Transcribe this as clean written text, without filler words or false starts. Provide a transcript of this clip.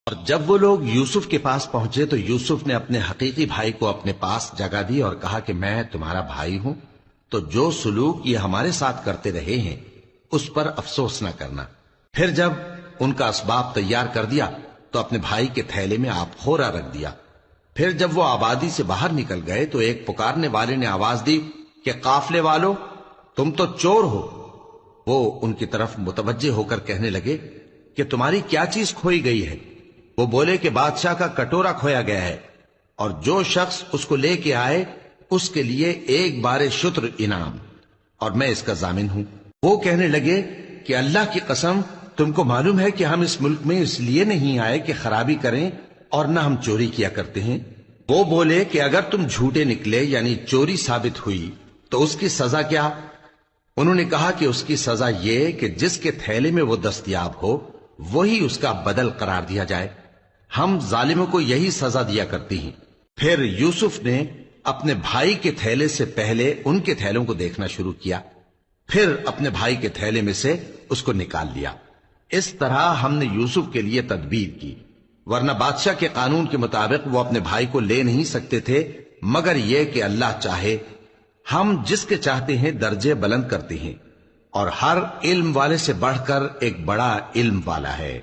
اور جب وہ لوگ یوسف کے پاس پہنچے تو یوسف نے اپنے حقیقی بھائی کو اپنے پاس جگہ دی اور کہا کہ میں تمہارا بھائی ہوں، تو جو سلوک یہ ہمارے ساتھ کرتے رہے ہیں اس پر افسوس نہ کرنا۔ پھر جب ان کا اسباب تیار کر دیا تو اپنے بھائی کے تھیلے میں آپ خورا رکھ دیا۔ پھر جب وہ آبادی سے باہر نکل گئے تو ایک پکارنے والے نے آواز دی کہ قافلے والو، تم تو چور ہو۔ وہ ان کی طرف متوجہ ہو کر کہنے لگے کہ تمہاری کیا چیز کھوئی گئی ہے؟ وہ بولے کہ بادشاہ کا کٹورا کھویا گیا ہے، اور جو شخص اس کو لے کے آئے اس کے لیے ایک بار شتر انعام، اور میں اس کا ضامن ہوں۔ وہ کہنے لگے کہ اللہ کی قسم، تم کو معلوم ہے کہ ہم اس ملک میں اس لیے نہیں آئے کہ خرابی کریں اور نہ ہم چوری کیا کرتے ہیں۔ وہ بولے کہ اگر تم جھوٹے نکلے یعنی چوری ثابت ہوئی تو اس کی سزا کیا؟ انہوں نے کہا کہ اس کی سزا یہ کہ جس کے تھیلے میں وہ دستیاب ہو وہی اس کا بدل قرار دیا جائے۔ ہم ظالموں کو یہی سزا دیا کرتی ہیں۔ پھر یوسف نے اپنے بھائی کے تھیلے سے پہلے ان کے تھیلوں کو دیکھنا شروع کیا، پھر اپنے بھائی کے تھیلے میں سے اس کو نکال لیا۔ اس طرح ہم نے یوسف کے لیے تدبیر کی، ورنہ بادشاہ کے قانون کے مطابق وہ اپنے بھائی کو لے نہیں سکتے تھے مگر یہ کہ اللہ چاہے۔ ہم جس کے چاہتے ہیں درجے بلند کرتے ہیں، اور ہر علم والے سے بڑھ کر ایک بڑا علم والا ہے۔